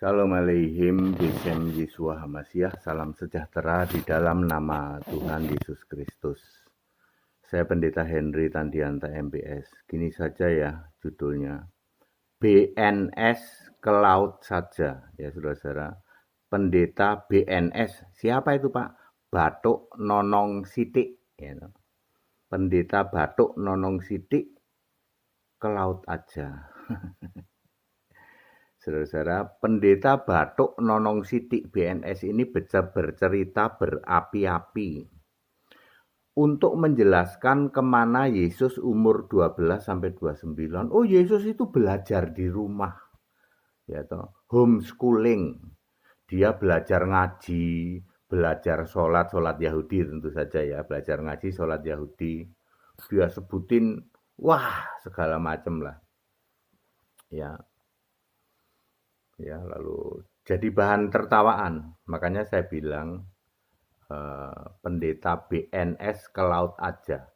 Shalom Aleihim, Bishem Yeshua Hamasiah, salam sejahtera di dalam nama Tuhan Yesus Kristus. Saya Pendeta Henry Tandianta MBS. Gini saja ya judulnya. BNS ke laut saja, ya saudara-saudara. Pendeta BNS, siapa itu Pak? Batuk Nonong Sitik. Ya. Pendeta Batuk Nonong Sitik ke laut aja. Saudara-saudara, Pendeta Batuk Nonong Sitik BNS ini bercerita berapi-api untuk menjelaskan kemana Yesus umur 12-29. Oh, Yesus itu belajar di rumah, ya toh, homeschooling. Dia belajar ngaji, belajar sholat Yahudi tentu saja ya, belajar ngaji, sholat Yahudi. Dia sebutin, wah segala macam lah, ya. Ya, lalu jadi bahan tertawaan. Makanya saya bilang pendeta BNS ke laut aja.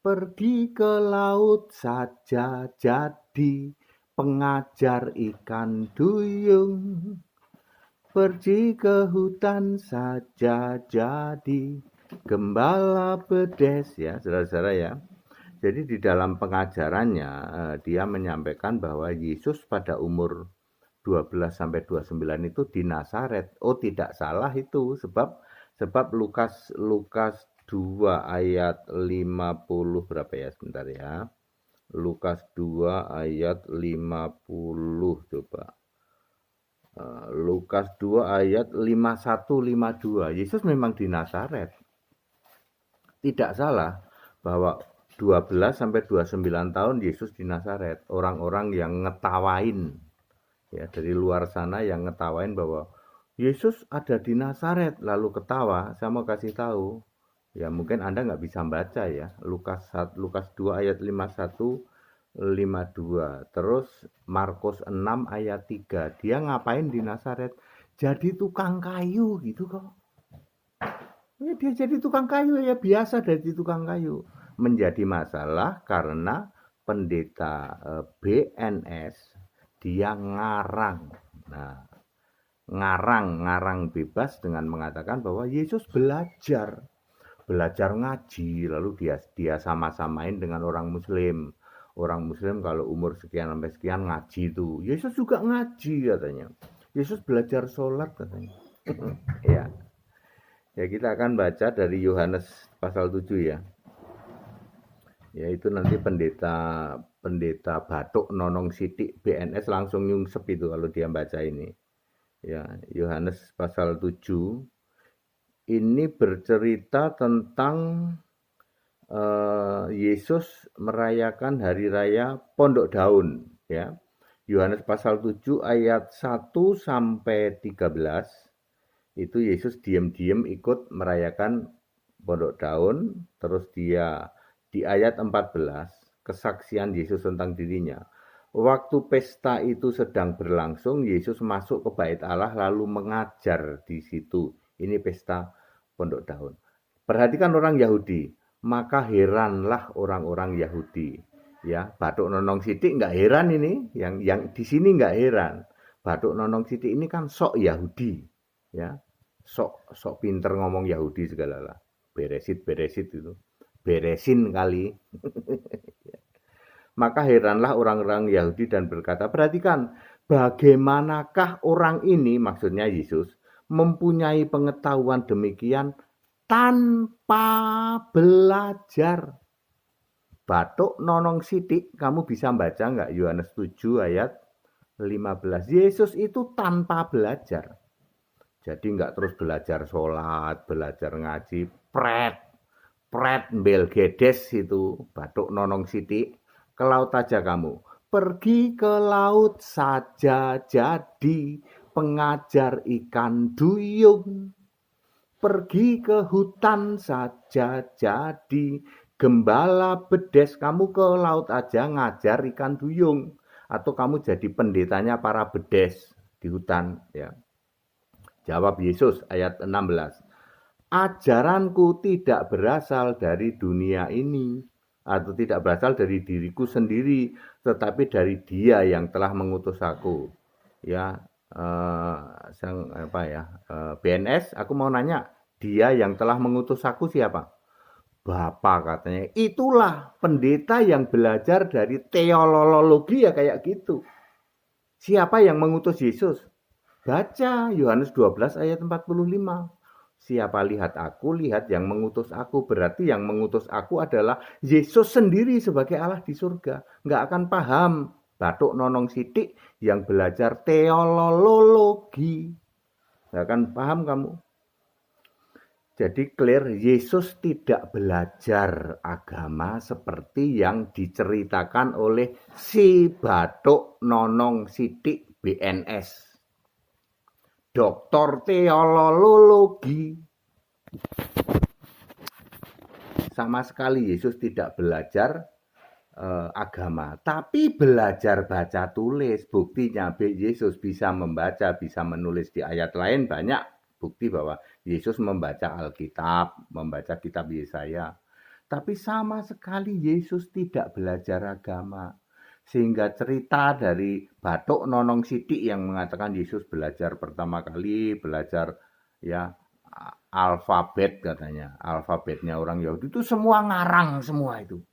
Pergi ke laut saja jadi pengajar ikan duyung. Pergi ke hutan saja jadi gembala bedes, ya saudara-saudara ya. Jadi di dalam pengajarannya dia menyampaikan bahwa Yesus pada umur 12-29 itu di Nazaret. Oh, tidak salah itu sebab Lukas 2 ayat 50 berapa ya, sebentar ya. Lukas 2 ayat 50 coba. Lukas 2 ayat 51-52. Yesus memang di Nazaret. Tidak salah bahwa 12-29 tahun Yesus di Nazaret. Orang-orang yang ngetawain, ya, dari luar sana yang ngetawain bahwa Yesus ada di Nazaret lalu ketawa. Saya mau kasih tahu, ya mungkin Anda nggak bisa baca ya, Lukas 2 ayat 51-52, terus Markus 6 ayat 3. Dia ngapain di Nazaret? Jadi tukang kayu gitu kok. Ya, dia jadi tukang kayu, ya biasa dari tukang kayu. Menjadi masalah karena pendeta BNS dia ngarang. Nah, ngarang bebas dengan mengatakan bahwa Yesus belajar ngaji, lalu dia sama-samain dengan orang Muslim. Orang Muslim kalau umur sekian sampai sekian ngaji itu. Yesus juga ngaji katanya. Yesus belajar sholat katanya. Ya. Ya, kita akan baca dari Yohanes pasal 7 ya. Yaitu nanti pendeta Batuk Nonong Sitik BNS langsung nyungsep itu kalau dia baca ini. Ya, Yohanes pasal 7 ini bercerita tentang Yesus merayakan hari raya Pondok Daun ya. Yohanes pasal 7 ayat 1 sampai 13 itu Yesus diam-diam ikut merayakan Pondok Daun. Terus dia di ayat 14 kesaksian Yesus tentang dirinya. Waktu pesta itu sedang berlangsung, Yesus masuk ke bait Allah lalu mengajar di situ. Ini pesta Pondok Daun. Perhatikan orang Yahudi, maka heranlah orang-orang Yahudi. Ya, Batuk Nonong Sitik nggak heran ini, yang di sini nggak heran. Batuk Nonong Sitik ini kan sok Yahudi, ya, sok pinter ngomong Yahudi segala lah. Beresit itu. Beresin kali. Maka heranlah orang-orang Yahudi dan berkata, perhatikan, bagaimanakah orang ini, maksudnya Yesus, mempunyai pengetahuan demikian tanpa belajar. Batuk Nonong Sitik, kamu bisa baca nggak Yohanes 7 ayat 15. Yesus itu tanpa belajar. Jadi nggak terus belajar sholat, belajar ngaji, pret mbel gedes itu, Batuk Nonong Sitik. Ke laut aja kamu. Pergi ke laut saja jadi pengajar ikan duyung. Pergi ke hutan saja jadi gembala bedes. Kamu ke laut aja ngajar ikan duyung. Atau kamu jadi pendetanya para bedes di hutan. Ya. Jawab Yesus ayat 16. Ajaranku tidak berasal dari dunia ini, atau tidak berasal dari diriku sendiri, tetapi dari Dia yang telah mengutus aku. Ya, BNS, aku mau nanya, dia yang telah mengutus aku siapa? Bapa katanya. Itulah pendeta yang belajar dari teolologi ya kayak gitu. Siapa yang mengutus Yesus? Baca Yohanes 12 ayat 45. Siapa lihat aku, lihat yang mengutus aku. Berarti yang mengutus aku adalah Yesus sendiri sebagai Allah di surga. Nggak akan paham batuk nonong sidik yang belajar teolologi. Nggak akan paham kamu. Jadi clear, Yesus tidak belajar agama seperti yang diceritakan oleh si batuk nonong sidik BNS. Doktor teolologi. Sama sekali Yesus tidak belajar agama, tapi belajar baca tulis. Buktinya Yesus bisa membaca, bisa menulis. Di ayat lain banyak bukti bahwa Yesus membaca Alkitab, membaca kitab Yesaya. Tapi sama sekali Yesus tidak belajar agama. Sehingga cerita dari batuk nonong sidik yang mengatakan Yesus belajar pertama kali, belajar ya alfabet katanya. Alfabetnya orang Yahudi itu semua ngarang semua itu.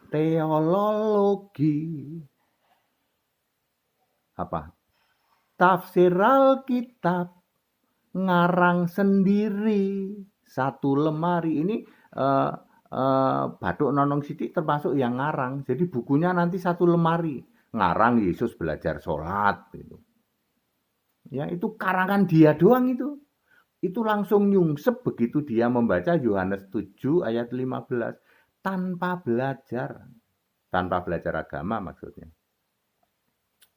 Teologi. Apa? Tafsir Alkitab. Ngarang sendiri. Satu lemari. Ini batuk nonong sidik termasuk yang ngarang. Jadi bukunya nanti satu lemari. Ngarang Yesus belajar sholat. Gitu. Ya, itu karangan dia doang itu. Itu langsung nyungsep begitu dia membaca Yohanes 7 ayat 15. Tanpa belajar agama maksudnya.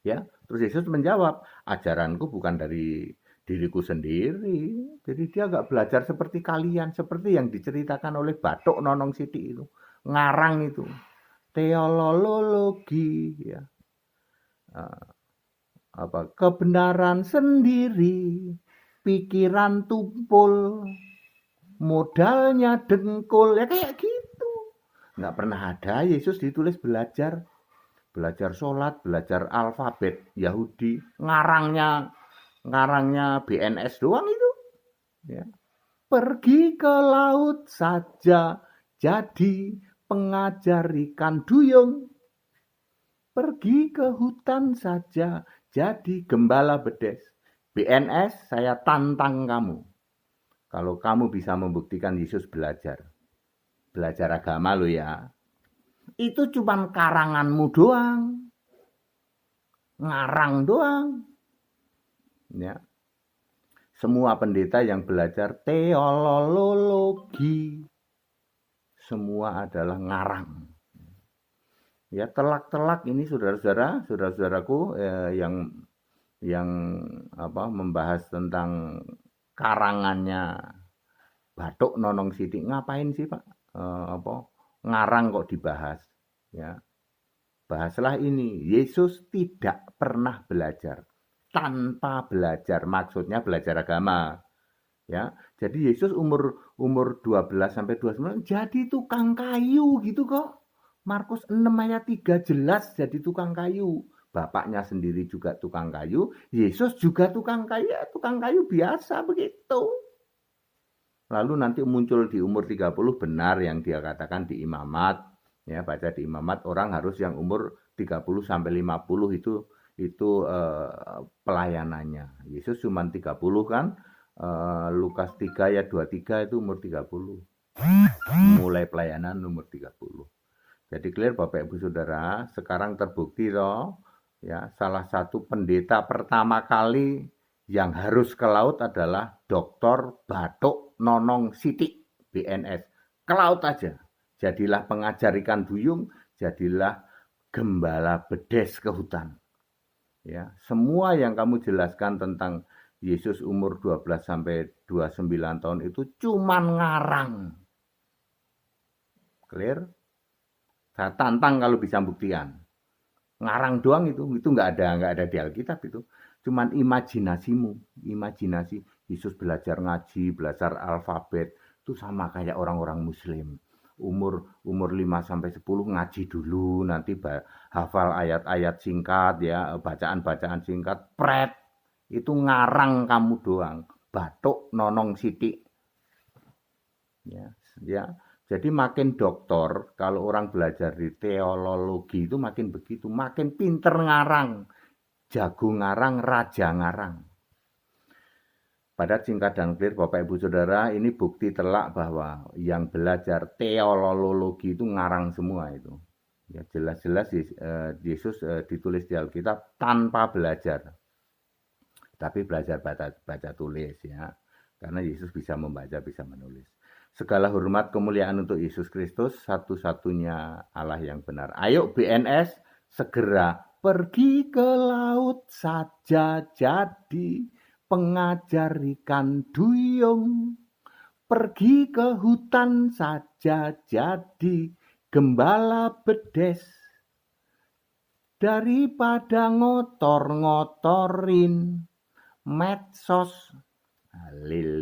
Ya, terus Yesus menjawab, ajaranku bukan dari diriku sendiri. Jadi dia nggak belajar seperti kalian, seperti yang diceritakan oleh batuk nonong sidik itu, ngarang itu, teolologi, ya, kebenaran sendiri, pikiran tumpul, modalnya dengkul, ya kayak gitu. Nggak pernah ada Yesus ditulis belajar sholat, belajar alfabet Yahudi, ngarangnya BNS doang itu. Ya. Pergi ke laut saja, jadi pengajar ikan duyung. Pergi ke hutan saja, jadi gembala bedes. BNS, saya tantang kamu. Kalau kamu bisa membuktikan Yesus belajar agama lo ya, itu cuma karanganmu doang, ngarang doang. Ya. Semua pendeta yang belajar teolologi, semua adalah ngarang. Ya, telak-telak ini saudara-saudaraku yang membahas tentang karangannya batuk nonong sidik. Ngapain sih Pak? Ngarang kok dibahas, ya. Bahaslah ini, Yesus tidak pernah belajar. Tanpa belajar, maksudnya belajar agama. Ya, jadi Yesus umur 12 sampai 29 jadi tukang kayu gitu kok. Markus 6 ayat 3 jelas jadi tukang kayu. Bapaknya sendiri juga tukang kayu, Yesus juga tukang kayu biasa begitu. Lalu nanti muncul di umur 30 benar yang dia katakan di imamat, ya baca di imamat orang harus yang umur 30 sampai 50 itu pelayanannya. Yesus cuma 30 kan, Lukas 3 ayat 23 itu umur 30. Mulai pelayanan umur 30. Jadi clear Bapak Ibu Saudara, sekarang terbukti toh, ya salah satu pendeta pertama kali yang harus ke laut adalah Dr. Batuk Nonong Sidik BNS. Ke laut aja. Jadilah pengajar ikan duyung, jadilah gembala bedes ke hutan. Ya, semua yang kamu jelaskan tentang Yesus umur 12 sampai 29 tahun itu cuman ngarang. Clear? Saya tantang kalau bisa buktian. Ngarang doang itu nggak ada di Alkitab itu. Cuman imajinasi Yesus belajar ngaji, belajar alfabet itu sama kayak orang-orang Muslim. Umur 5 sampai 10 ngaji dulu, nanti hafal ayat-ayat singkat ya, bacaan-bacaan singkat, pret Itu ngarang kamu doang. Batuk nonong sitik. Ya, ya. Jadi makin doktor, kalau orang belajar di teologi itu makin begitu, makin pinter ngarang, jago ngarang, raja ngarang. Padahal singkat dan clear Bapak Ibu Saudara, ini bukti telak bahwa yang belajar teologi itu ngarang semua itu. Ya jelas-jelas Yesus ditulis di Alkitab tanpa belajar. Tapi belajar baca tulis ya. Karena Yesus bisa membaca, bisa menulis. Segala hormat kemuliaan untuk Yesus Kristus, satu-satunya Allah yang benar. Ayo BNS segera pergi ke laut saja jadi pengajar ikan duyung. Pergi ke hutan saja jadi gembala bedes. Daripada ngotor-ngotorin medsos. Haleluya.